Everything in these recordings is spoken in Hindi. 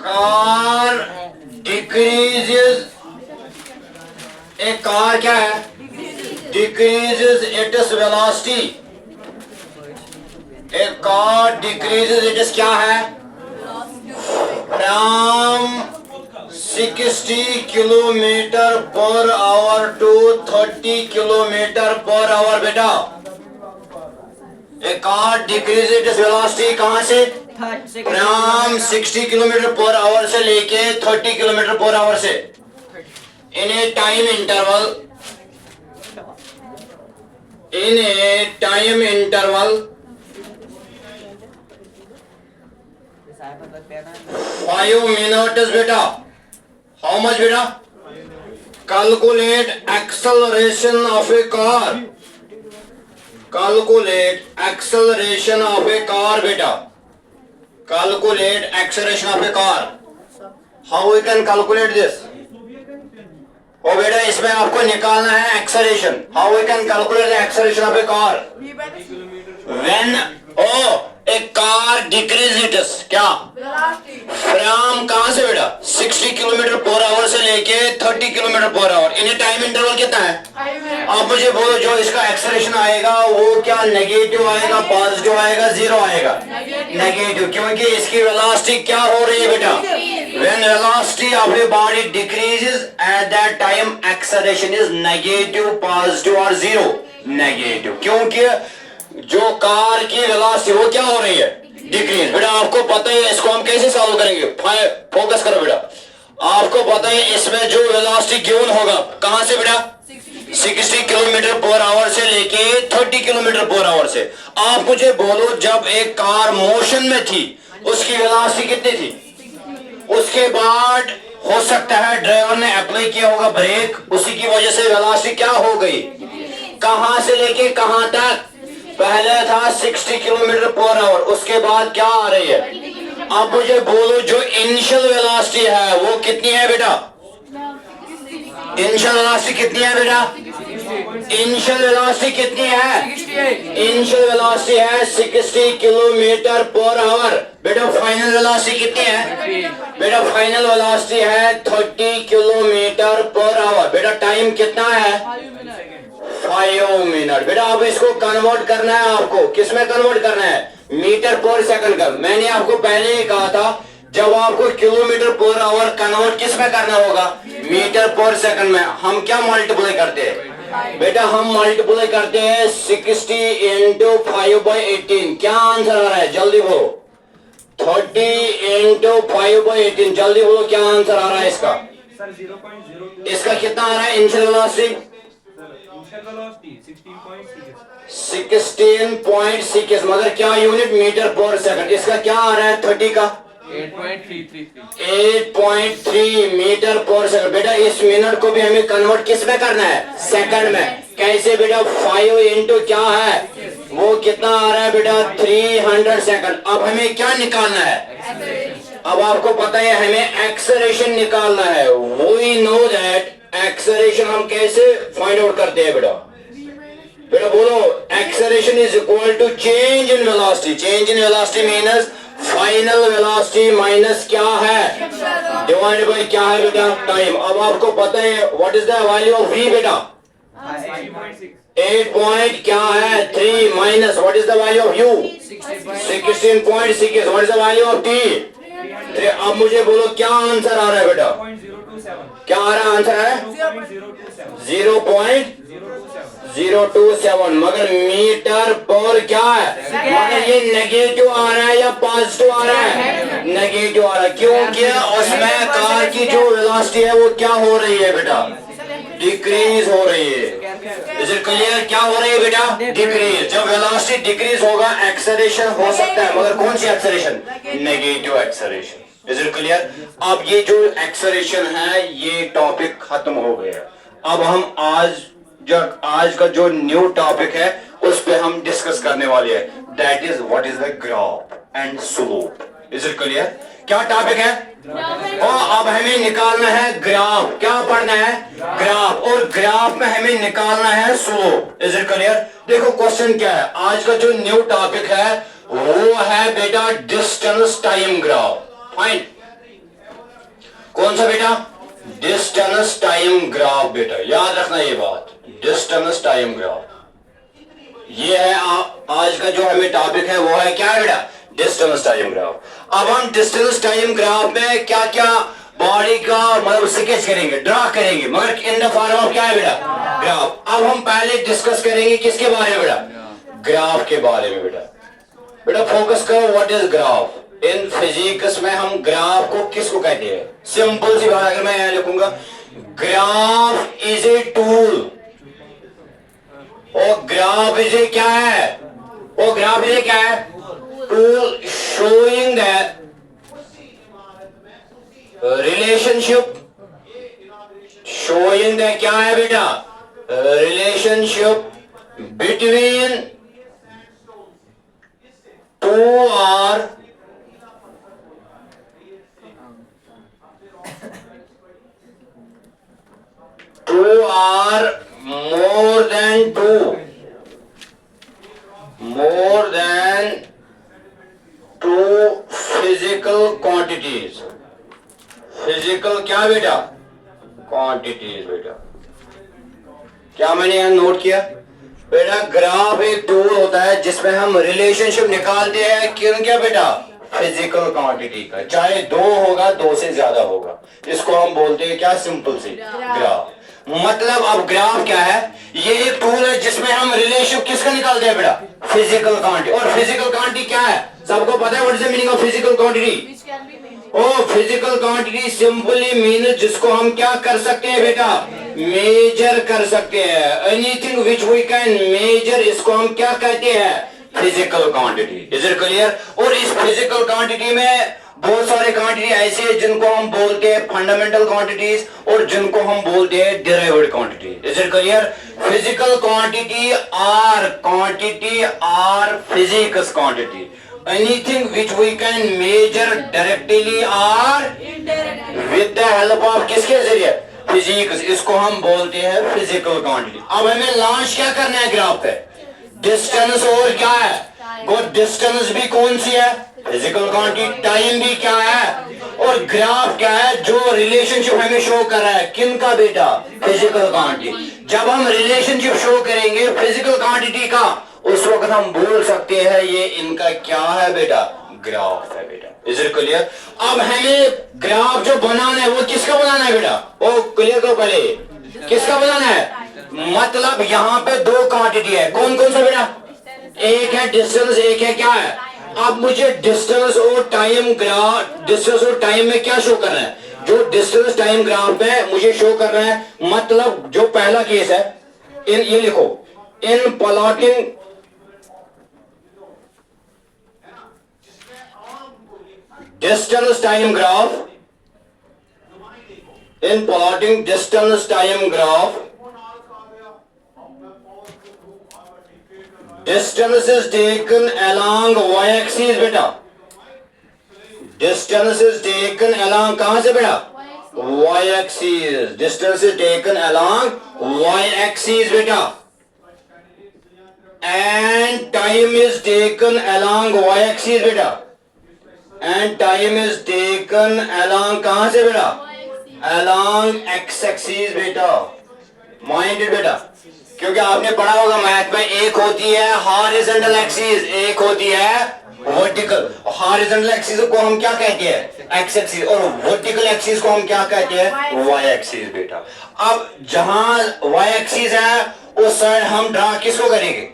कार डिक्रीजेस, एक कार क्या है, डिक्रीजेस इट्स वेलोसिटी, एक कार डिक्रीजेस इट्स क्या है, from 60 kilometre per hour to 30 kilometre per hour. बेटा एक कार डिक्रीज इट्स वेलोसिटी कहां से, फ्रॉम 60 किलोमीटर पर आवर से लेके 30 किलोमीटर पर आवर से, in a time interval, in a time interval 5 minutes। बेटा हाउ मच बेटा, calculate acceleration of a car, calculate acceleration of a car. बेटा calculate acceleration of a car, how we can calculate this. ओ बेटा इसमें आपको निकालना है acceleration, how we can calculate the acceleration of a car when a car decrease its क्या, फ्रॉम कहां से बेटा, 60 किलोमीटर पर आवर से लेके 30 किलोमीटर पर आवर, इन्हें टाइम इंटरवल कितना है। आप मुझे बोलो जो इसका एक्सेलरेशन आएगा वो क्या नेगेटिव आएगा, पॉजिटिव आएगा, जीरो आएगा, नेगेटिव, क्योंकि इसकी वेलोसिटी क्या हो रही है बेटा, when velocity of a body decreases at that time acceleration is negative, positive और जीरो, नेगेटिव, क्योंकि जो कार की वेलोसिटी वो क्या हो रही है, डिक्रीज। बेटा आपको पता है इसको हम कैसे सॉल्व करेंगे, फोकस करो बेटा, आपको पता है इसमें जो वेलोसिटी गिवन होगा कहां से बेटा, 60 किलोमीटर पर आवर से लेके 30 किलोमीटर पर आवर से। आप मुझे बोलो जब एक कार मोशन में थी उसकी वेलोसिटी कितनी थी, उसके बाद हो सकता है ड्राइवर ने अप्लाई किया होगा ब्रेक, उसी की वजह से वेलोसिटी क्या हो गई, कहां से लेके कहां तक, पहले था 60 किलोमीटर पर आवर, उसके बाद क्या आ रही है। अब मुझे बोलो जो इनिशियल वेलोसिटी है वो कितनी है बेटा, इनिशियल वेलोसिटी कितनी है बेटा, इनिशियल वेलोसिटी कितनी है, इनिशियल वेलोसिटी है 60 किलोमीटर पर आवर। बेटा फाइनल वेलोसिटी कितनी है, बेटा फाइनल वेलोसिटी है 30 किलोमीटर पर आवर। बेटा टाइम कितना है, 5 मिनट। बेटा अब इसको कन्वर्ट करना है, आपको किस में कन्वर्ट करना है, मीटर पर सेकंड का। मैंने आपको पहले ही कहा था जब आपको किलोमीटर पर आवर कन्वर्ट किस में करना होगा, मीटर पर सेकंड में। हम क्या मल्टीप्लाई करते हैं बेटा, हम मल्टीप्लाई करते हैं 60 इंटू 5/18। क्या आंसर आ रहा है जल्दी बोलो, 30 इंटू 5/18, जल्दी बोलो क्या आंसर आ रहा है इसका। इसका कितना आ रहा है इनिशियल वेलोसिटी, 16.6, मगर क्या यूनिट, मीटर पर सेकंड। इसका क्या आ रहा है 30 का 8.3 मीटर पर सेकंड। बेटा इस मिनट को भी हमें कन्वर्ट किस में करना है, सेकंड में। कैसे बेटा, 5 इंटू क्या है वो कितना आ रहा है बेटा, 300 सेकंड। अब हमें क्या निकालना है, अब आपको पता है हमें एक्सेलरेशन निकालना है। वी नो दैट एक्सेलरेशन हम कैसे फाइंड आउट करते हैं बेटा, बेटा बोलो acceleration is equal to change in velocity. Change in velocity means final velocity minus क्या है, डिवाइडेड बाय क्या है बेटा, टाइम। अब आपको पता है what is the value of v बेटा, 8 पॉइंट क्या है 3 minus what is the value of u, 16.6। What is the value of t, 3। अब मुझे बोलो क्या आंसर आ रहा है बेटा, क्या आ रहा है आंसर है 0.027, मगर मीटर पर क्या है, मगर ये नेगेटिव आ रहा है या पॉजिटिव आ रहा है, नेगेटिव आ रहा है, क्योंकि उसमें कार की जो वेलोसिटी है वो क्या हो रही है बेटा, डिक्रीज हो रही है। इज इट क्लियर, क्या हो रही है बेटा, डिक्रीज। जब वेलोसिटी डिक्रीज होगा एक्सेलरेशन हो सकता है, मगर कौन सी acceleration, negative acceleration. Is it clear. अब ये जो एक्सेलरेशन है ये टॉपिक खत्म हो गया। अब हम आज का जो न्यू टॉपिक है उस पे हम डिस्कस करने वाले हैं, that is what is the graph and slope. Is it clear, क्या टॉपिक है, और अब हमें निकालना है ग्राफ। क्या पढ़ना है, ग्राफ, और ग्राफ में हमें निकालना है स्लोप। Is it clear. देखो क्वेश्चन क्या है, आज का जो न्यू टॉपिक है वो है बेटा डिस्टेंस टाइम ग्राफ। फाइन, कौन सा बेटा? डिस्टेंस टाइम ग्राफ बेटा, याद रखना ये बात, डिस्टेंस टाइम ग्राफ। ये है आज का जो हमें टॉपिक है, वो है क्या है बेटा? Distance time graph. अब हम डिस्टेंस टाइम ग्राफ में क्या क्या बॉडी का मतलब स्केच करेंगे, ड्रा करेंगे, मगर इन द फॉर्म ऑफ क्या है बेटा? ग्राफ। अब हम पहले डिस्कस करेंगे किसके बारे में बेटा? ग्राफ के बारे में बेटा। बेटा फोकस करो, what is graph? In physics में हम ग्राफ को किसको कहते हैं? सिंपल सी बात, अगर मैं यहां लिखूंगा ग्राफ इज ए टूल, और ग्राफ इज ए क्या है? और ग्राफ इज ए क्या है? Tool showing the relationship, showing the क्या है बेटा? Relationship between two or more than two physical quantities। Physical क्या बेटा? क्वांटिटीज बेटा। क्या मैंने यहां नोट किया बेटा? ग्राफ एक टूल होता है जिसमें हम रिलेशनशिप निकालते हैं किन क्या बेटा? फिजिकल क्वांटिटी का, चाहे दो होगा, दो से ज्यादा होगा, इसको हम बोलते हैं क्या? सिंपल सी ग्राफ। मतलब अब ग्राफ क्या है? ये एक टूल है जिसमें हम रिलेशनशिप किसका निकालते हैं बेटा? Physical quantity. और फिजिकल क्वांटिटी क्या है? सबको पता है what is the meaning of physical quantity? ओ फिजिकल क्वांटिटी सिंपली मीन जिसको हम क्या कर सकते हैं बेटा? मेजर कर सकते हैं। Anything which we can measure, इसको हम क्या कहते हैं? Physical quantity. Is it clear? और इस फिजिकल क्वांटिटी में बहुत सारे क्वांटिटी ऐसे हैं जिनको हम बोलते हैं फंडामेंटल क्वांटिटीज, और जिनको हम बोलते हैं derived quantity. Is it clear? Physical quantity are physics quantity. Anything which we can measure directly or with the help of किसके जरिए? फिजिक्स, इसको हम बोलते हैं फिजिकल क्वांटिटी। अब हमें लॉन्च क्या करना है ग्राफ पे? डिस्टेंस, और क्या है वो? डिस्टेंस भी कौन सी है? Physical quantity. टाइम भी क्या है? और ग्राफ क्या है? जो रिलेशनशिप हमें शो कर रहा है किन का बेटा? Physical quantity. जब हम रिलेशनशिप शो करेंगे फिजिकल क्वांटिटी का, उस वक्त हम बोल सकते हैं ये इनका क्या है बेटा? ग्राफ है बेटा। Is it clear? अब हमें ग्राफ जो बनाना है वो किसका बनाना है बेटा? वो क्लियर करो पहले, किसका बनाना है? मतलब यहाँ पे दो क्वांटिटी है, कौन कौन सा बेटा? एक है डिस्टेंस, एक है क्या है? अब मुझे डिस्टेंस और टाइम ग्राफ, डिस्टेंस और टाइम में क्या शो करना है? जो डिस्टेंस टाइम ग्राफ में मुझे शो करना है, मतलब जो पहला केस है, इन ये लिखो, इन plotting distance time graph, in plotting distance time graph, distance is taken along y-axis बेटा। distance is taken along कहां से बेटा? y-axis। distance is taken along y-axis बेटा, and time is taken along y-axis बेटा, and time is taken along कहां से बेटा? along x axis बेटा। माइंडेड बेटा, क्योंकि आपने पढ़ा होगा मैथ में, एक होती है हॉरिजॉन्टल एक्सिस, एक होती है वर्टिकल। हॉरिजॉन्टल एक्सिस को हम क्या कहते हैं? X axis. और वर्टिकल एक्सिस को हम क्या कहते हैं? वाई एक्सिस बेटा। अब जहां वाई एक्सिस है उस साइड हम ड्रा किसको करेंगे?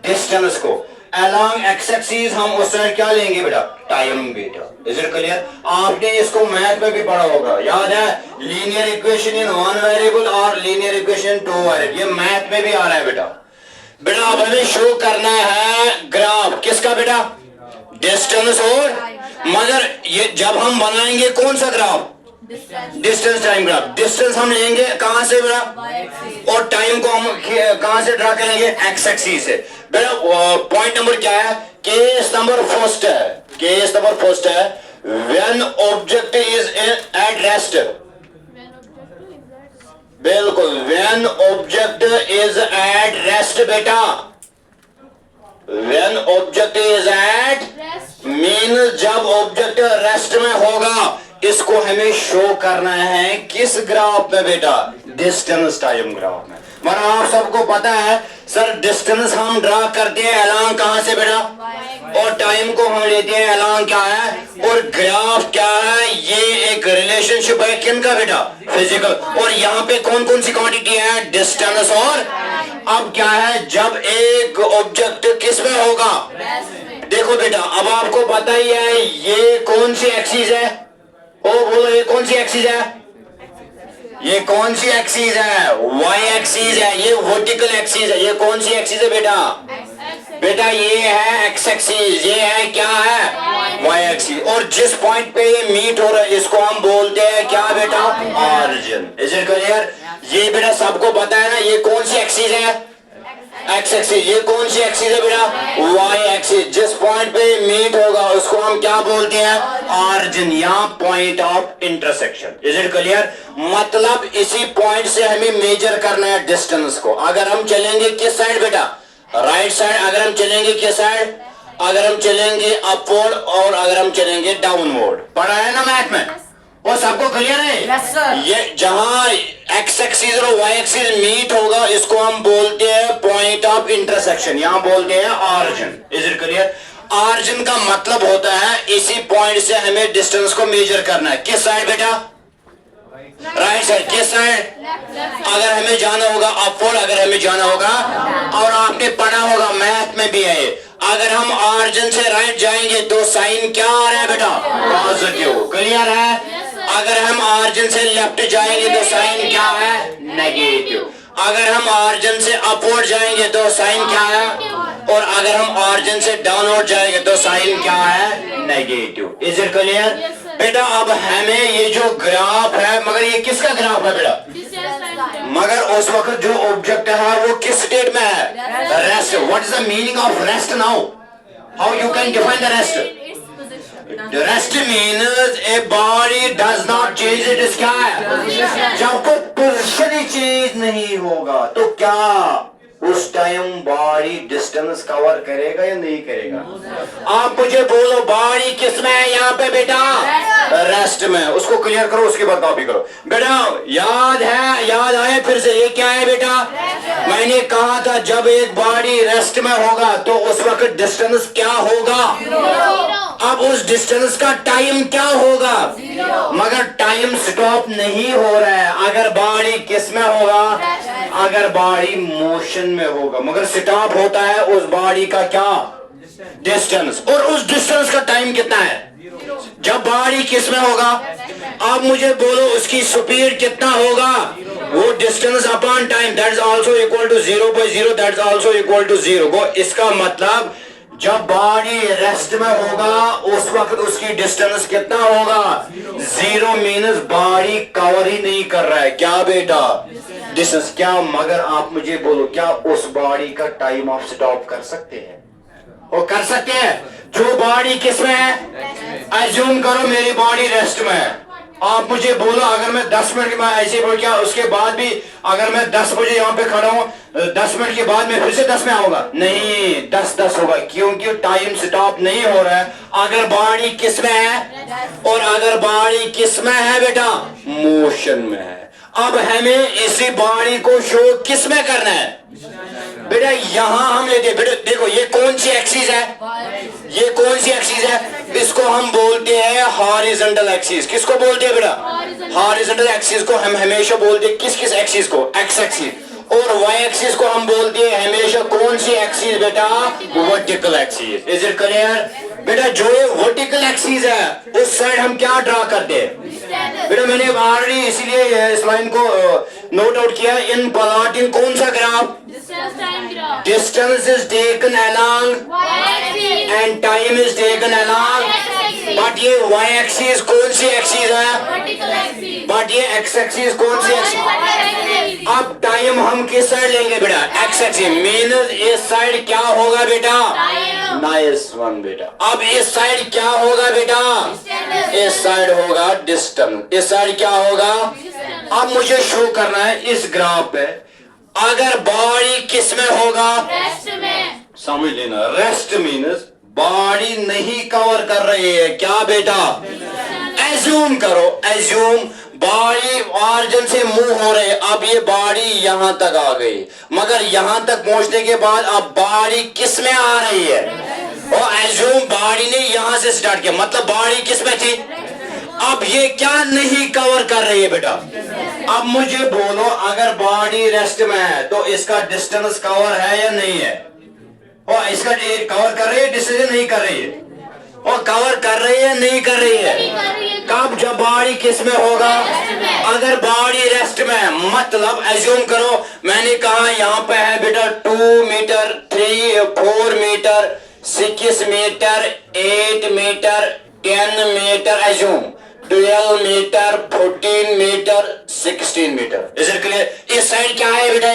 डिस्टेंस को। along x axis हम उस साइड क्या लेंगे बेटा? टाइम बेटा। Is it clear? आपने इसको मैथ में भी पढ़ा होगा, याद है? Linear equation in one variable और linear equation in two variable, ये मैथ में भी आ रहा है बेटा। बेटा अब हमें शो करना है ग्राफ किसका बेटा? डिस्टेंस और, मगर ये जब हम बनाएंगे कौन सा graph? Distance time graph. Distance हम लेंगे कहां से बेटा? और टाइम को हम कहां से ड्रा करेंगे? एक्स एक्सिस से बेटा। पॉइंट नंबर क्या है? केस नंबर फर्स्ट है, केस नंबर फर्स्ट है, when object is at rest. बिल्कुल, when object is at rest बेटा। When object is at mean जब ऑब्जेक्ट रेस्ट में होगा, इसको हमें शो करना है किस ग्राफ में बेटा? डिस्टेंस टाइम ग्राफ में। मगर आप सबको पता है सर डिस्टेंस हम ड्रा करते हैं अलोंग कहां से बेटा, और टाइम को हम लेते हैं अलोंग क्या है, और ग्राफ क्या है? ये एक रिलेशनशिप है किन का बेटा? फिजिकल। और यहाँ पे कौन कौन सी क्वांटिटी है? डिस्टेंस और। अब क्या है, जब एक ऑब्जेक्ट किस में होगा? देखो बेटा अब आपको पता ही है ये कौन सी एक्सिस है? ओ बोलो ये कौन सी एक्सिस है? ये कौन सी एक्सिस है? वाई एक्सिस है। ये वर्टिकल एक्सिस है। ये कौन सी एक्सिस है बेटा? बेटा ये है एक्स एक्सिस। ये है क्या है? Y axis. और जिस पॉइंट पे ये मीट हो रहा है इसको हम बोलते हैं क्या बेटा? ऑरिजिन। Is it clear? ये बेटा सबको पता है ना ये कौन सी एक्सिस है? X axis. ये कौन सी एक्सिस है बेटा? Y axis. जिस पॉइंट पे मीट होगा उसको हम क्या बोलते हैं? ऑरिजिन या point of intersection. Is it clear? मतलब इसी पॉइंट से हमें मेजर करना है डिस्टेंस को। अगर हम चलेंगे किस साइड बेटा? Right side. अगर हम चलेंगे किस साइड? अगर हम चलेंगे अपवर्ड, और अगर हम चलेंगे डाउनवर्ड। पढ़ा है ना मैथ में? वो सबको क्लियर है? yes, ये जहां एक्स एक्सिस और वाई एक्सिस मीट होगा इसको हम बोलते हैं पॉइंट ऑफ इंटरसेक्शन, यहां बोलते हैं origin. Is it clear? Origin का मतलब होता है इसी पॉइंट से हमें डिस्टेंस को मेजर करना है। किस साइड बेटा? Right side. किस साइड? अगर हमें जाना होगा अपवर्ड, अगर हमें जाना होगा, और आपने पढ़ा होगा मैथ में भी है अगर हम ऑरिजिन से राइट जाएंगे तो साइन क्या आ रहा है बेटा? पॉजिटिव। क्लियर है? अगर हम ऑरिजिन से लेफ्ट जाएंगे तो साइन क्या है? नेगेटिव। अगर हम ऑरिजिन से अपवर्ड जाएंगे तो साइन क्या है? और अगर हम ऑरिजिन से डाउनवर्ड जाएंगे तो साइन क्या है? नेगेटिव। Is it clear? बेटा अब हमें ये जो ग्राफ है, मगर ये किसका ग्राफ है बेटा? मगर उस वक्त जो ऑब्जेक्ट है वो किस स्टेट में है? Rest. What is the meaning of rest now? How you can define the rest? Rest means a body does not change it's क्या है? जब कोई पोजीशन ही चेंज नहीं होगा तो क्या उस टाइम बॉडी डिस्टेंस कवर करेगा या नहीं करेगा? आप मुझे बोलो बॉडी किस में है यहाँ पे बेटा? रेस्ट में। उसको क्लियर करो उसके बाद कॉपी करो बेटा। याद है? याद आए फिर से? ये क्या है बेटा? मैंने कहा था जब एक बॉडी रेस्ट में होगा तो उस वक्त डिस्टेंस क्या होगा? अब उस डिस्टेंस का टाइम क्या होगा? मगर टाइम स्टॉप नहीं हो रहा है। अगर बॉडी किस में होगा? अगर बॉडी मोशन में होगा। मगर स्टॉप होता है उस बॉडी का क्या? डिस्टेंस। और उस डिस्टेंस का टाइम कितना है? जब बॉडी किस में होगा? आप मुझे बोलो उसकी स्पीड कितना होगा? वो distance upon time that is also equal to 0/0 that is also equal to 0। वो इसका मतलब जब बॉडी रेस्ट में होगा उस वक्त उसकी डिस्टेंस कितना होगा? 0 मीन्स बॉडी कवर ही नहीं कर रहा है क्या बेटा? डिस्टेंस। क्या मगर आप मुझे बोलो क्या उस बॉडी का टाइम ऑफ स्टॉप कर सकते हैं? वो कर सकते हैं। जो बॉडी किस में है? एज्यूम करो मेरी बॉडी रेस्ट में है। आप मुझे बोलो अगर मैं 10 मिनट में ऐसे बोल क्या उसके बाद भी अगर मैं 10 बजे यहाँ पे खड़ा हूँ 10 मिनट के बाद में फिर से 10 में आऊंगा? नहीं, 10 होगा क्योंकि टाइम स्टॉप नहीं हो रहा है। अगर बॉडी किस में है? और अगर बॉडी किस में है बेटा? मोशन में है। अब हमें इसी बॉडी को शो किस में करना है बेटा? यहां हम लेते बेटा देखो ये कौन सी एक्सिस है? ये कौन सी एक्सिस है? इसको हम बोलते हैं हॉरिजॉन्टल एक्सिस। किसको बोलते हैं बेटा? हॉरिजॉन्टल एक्सिस को हम हमेशा बोलते हैं किस किस एक्सिस को? X axis. और वाई एक्सिस को हम बोलते हैं हमेशा कौन सी एक्सिस बेटा? Vertical axis. Is it clear? बेटा जो ये वर्टिकल एक्सिस है उस साइड हम क्या ड्रा करते हैं बेटा? मैंने ऑलरेडी इसीलिए इस लाइन को नोट आउट किया। इन प्लॉटिंग कौन सा graph? Distance is taken along and time is taken along. But ये वाई एक्सिस कौन सी एक्सिस है? बट ये एक्स एक्सिस कौन सी एक्सिस? अब टाइम हम किस साइड लेंगे बेटा? X axis. मीन्स इस साइड क्या होगा बेटा? नाइस वन बेटा। अब इस साइड क्या होगा बेटा? इस साइड होगा डिस्टेंस। इस साइड क्या होगा? अब मुझे शो करना है इस ग्राफ पे अगर बॉडी किस में होगा? रेस्ट में। समझ लेना रेस्ट मीन्स बॉडी नहीं कवर कर रही है क्या बेटा? एज्यूम करो, एज्यूम बॉडी ऑरिजिन से मूव हो रहे, अब ये बॉडी यहां तक आ गई, मगर यहां तक पहुंचने के बाद अब बॉडी किस में आ रही है? और एज्यूम बॉडी ने यहां से स्टार्ट किया, मतलब बॉडी किस में थी? अब ये क्या नहीं कवर कर रही है बेटा? अब मुझे बोलो, अगर बॉडी रेस्ट में है तो इसका डिस्टेंस कवर है या नहीं है? और इसका कवर कर रही है, डिस्टेंस नहीं कर रही है? और कवर कर रही है नहीं कर रही है? कब? जब बॉडी किस में होगा? अगर बॉडी रेस्ट में है, मतलब एज्यूम करो मैंने कहा यहाँ पे है बेटा 2 metre 3 4 metre 6 metre 8 metre 10 metre, assume 12 metre 14 metre 16 metre. Is it clear? इस साइड क्या है बेटा?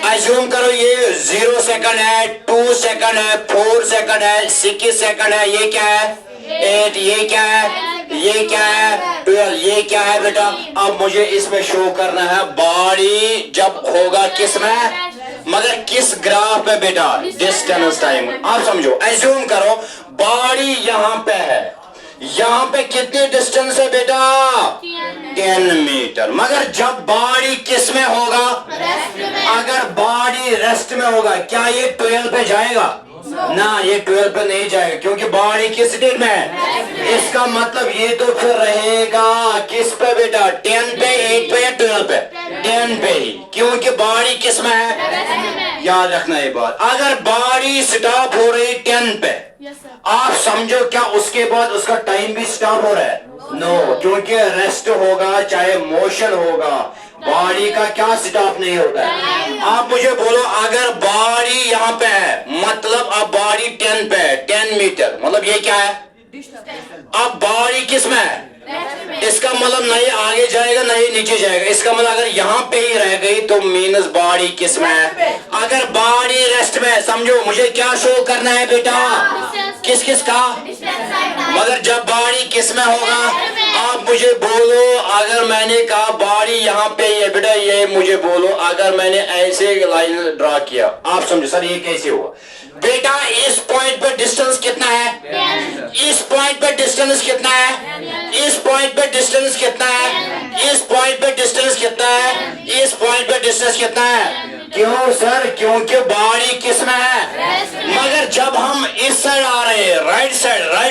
एज्यूम करो ये 0 सेकंड है, 2 सेकंड है, 4 सेकंड है, 6 सेकंड है, ये क्या है? 8, ये क्या है? ये क्या है? 12, ये क्या है बेटा? अब मुझे इसमें शो करना है बॉडी जब होगा किस में, मगर किस ग्राफ में बेटा? Distance time. आप समझो, एज्यूम करो बॉडी यहां पे है, यहां पे कितनी डिस्टेंस है बेटा? 10 मीटर, मगर जब बॉडी किस में होगा? अगर बॉडी रेस्ट में होगा, क्या ये 12 पे जाएगा? ना, ये 12 पे नहीं जाएगा, क्योंकि बॉडी किस स्टेट में है? इसका मतलब ये तो फिर रहेगा किस पे बेटा? 10 पे, 8 पे या 12 पे? 10 पे ही, क्योंकि बॉडी किस में है? याद रखना ये बात। अगर बॉडी स्टॉप हो रही 10 पे, आप समझो क्या उसके बाद उसका टाइम भी स्टॉप हो रहा है? नो, क्योंकि रेस्ट होगा चाहे मोशन होगा, बॉडी का क्या स्टॉप नहीं होता है। आप मुझे बोलो, अगर बॉडी यहाँ पे है, मतलब अब बॉडी 10 पे है, 10 मीटर, मतलब ये क्या है? अब बॉडी किस में है? इसका मतलब नहीं आगे जाएगा नहीं नीचे जाएगा, इसका मतलब अगर यहाँ पे ही रह गई तो मीनस बॉडी किस में है? अगर बॉडी रेस्ट में है, समझो मुझे क्या शो करना है बेटा? किस किस का? मगर जब बॉडी किस में होगा? आप मुझे बोलो, अगर मैंने कहा बॉडी यहाँ पे है बेटा, ये मुझे बोलो अगर मैंने ऐसे लाइन ड्रा किया, आप समझो सर ये कैसे हुआ बेटा? इस पॉइंट पे डिस्टेंस कितना है? इस पॉइंट पे डिस्टेंस कितना है? इस पॉइंट पे डिस्टेंस कितना है? इस पॉइंट पे डिस्टेंस कितना है? इस पॉइंट पे डिस्टेंस कितना है? क्यों सर? क्योंकि बॉडी किस में है? मगर जब हम इस साइड आ रहे हैं, राइट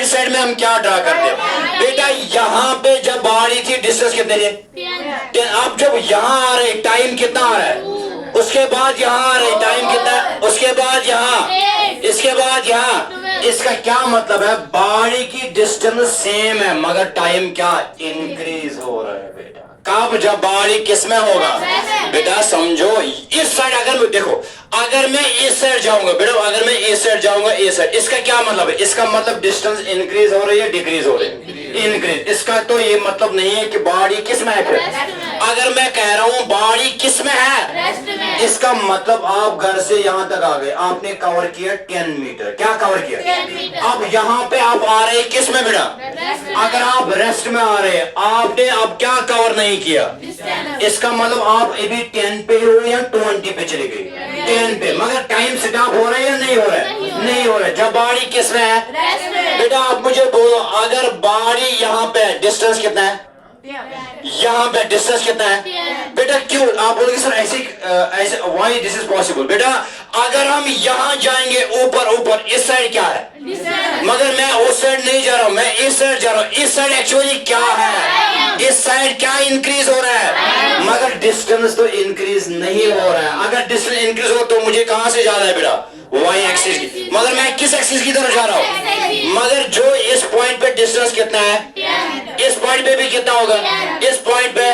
साइड में हम क्या ड्रा करते हैं बेटा? यहाँ पे जब बॉडी थी डिस्टेंस कितने थे? अब जब यहाँ आ रहे टाइम कितना आ रहा है? उसके बाद यहाँ आ रहे टाइम कितना? उसके बाद यहाँ, इसके बाद यहाँ। इसका क्या मतलब है? बॉडी की डिस्टेंस सेम है मगर टाइम क्या इंक्रीज हो रहा है बेटा? कब? जब बॉडी किस में होगा बेटा? समझो इस साइड अगर मैं देखो, अगर मैं इस साइड जाऊंगा बेटा, अगर मैं इस साइड जाऊंगा इस साइड, इसका क्या मतलब है? इसका मतलब डिस्टेंस इंक्रीज हो रही है डिक्रीज हो रही है? इंक्रीज। इसका तो ये मतलब नहीं है कि बॉडी किस में है। फिर अगर मैं कह रहा हूँ बॉडी किस में है, इसका मतलब आप घर से यहाँ तक आ गए, आपने कवर किया 10 मीटर। क्या कवर किया? अब यहाँ पे आप आ रहे किस में बेटा? अगर आप रेस्ट में आ रहे हैं, आपने अब क्या कवर नहीं किया? इसका मतलब आप अभी 10 पे हो या 20 पे चले गए? 10 पे। मगर टाइम स्टॉप हो रहा है या नहीं हो रहा है? नहीं हो रहा है। जब बॉडी किस में है बेटा? आप मुझे बोलो, अगर बॉडी यहाँ पे डिस्टेंस कितना है? यहाँ पे डिस्टेंस कितना है बेटा? क्यों आप बोलोगे सर ऐसे व्हाई दिस इज पॉसिबल? बेटा अगर हम यहाँ जाएंगे ऊपर, इस साइड क्या है? मगर मैं उस साइड नहीं जा रहा हूँ, मैं इस साइड जा रहा हूँ। इस साइड एक्चुअली क्या है? इस साइड क्या इंक्रीज हो रहा है? मगर डिस्टेंस तो इंक्रीज नहीं हो रहा है। अगर डिस्टेंस इंक्रीज हो तो मुझे कहां से जाना है बेटा? वाई एक्सिस की। मगर मैं किस एक्सिस की तरफ जा रहा हूँ? मगर जो इस पॉइंट पे डिस्टेंस कितना है, इस पॉइंट पे भी कितना होगा? इस पॉइंट पे,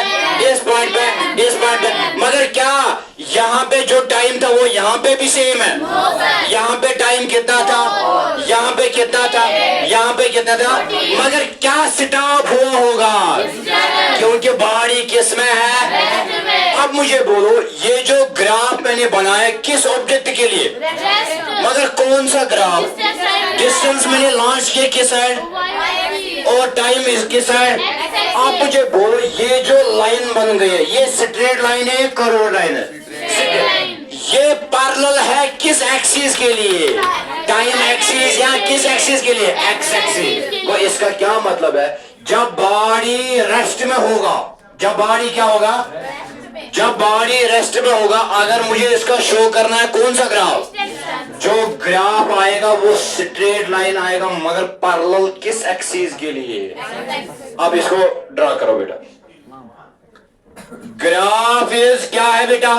इस पॉइंट पे, इस पॉइंट पे। मगर क्या यहाँ पे जो टाइम था वो यहाँ पे भी सेम है? यहाँ पे टाइम कितना था? यहाँ पे कितना था? यहाँ पे कितना था? मगर क्या स्टॉप हुआ होगा? क्योंकि बॉडी किस में है? अब मुझे बोलो, ये जो ग्राफ मैंने बनाया किस ऑब्जेक्ट के लिए? मगर कौन सा ग्राफ? डिस्टेंस मैंने लॉन्च किया किस साइड और टाइम किस साइड? आप मुझे बोलो, ये जो लाइन बन गई है ये स्ट्रेट लाइन है, कर्व लाइन है? ये पैरेलल है किस एक्सिस के लिए? टाइम एक्सिस या किस एक्सिस के लिए? X axis. तो इसका क्या मतलब है? जब बॉडी रेस्ट में होगा, जब बॉडी क्या होगा, जब बॉडी रेस्ट में होगा, अगर मुझे इसका शो करना है कौन सा ग्राफ, जो ग्राफ आएगा वो स्ट्रेट लाइन आएगा, मगर पैरेलल किस एक्सिस के लिए। अब इसको ड्रा करो बेटा। ग्राफ इज क्या है बेटा,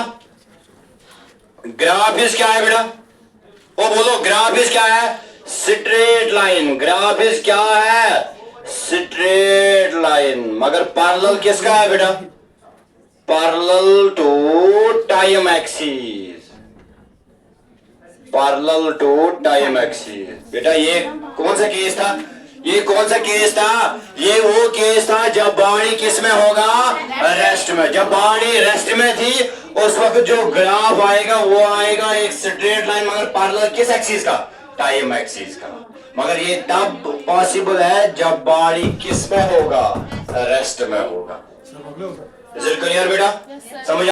ग्राफ इज क्या है बेटा, वो बोलो ग्राफ इज क्या है, स्ट्रेट लाइन। ग्राफ इज क्या है, स्ट्रेट लाइन, मगर पैरेलल किसका है बेटा, parallel to time axis, parallel to time axis. बेटा ये कौन सा केस था, ये कौन सा केस था, ये वो केस था जब बॉडी किस में होगा, रेस्ट में। जब बॉडी रेस्ट में थी उस वक्त जो ग्राफ आएगा वो आएगा एक स्ट्रेट लाइन, मगर पैरेलल किस एक्सिस का, टाइम एक्सिस का। मगर ये तब पॉसिबल है जब बॉडी किस में होगा, रेस्ट में होगा। इज इट क्लियर बेटा, समझ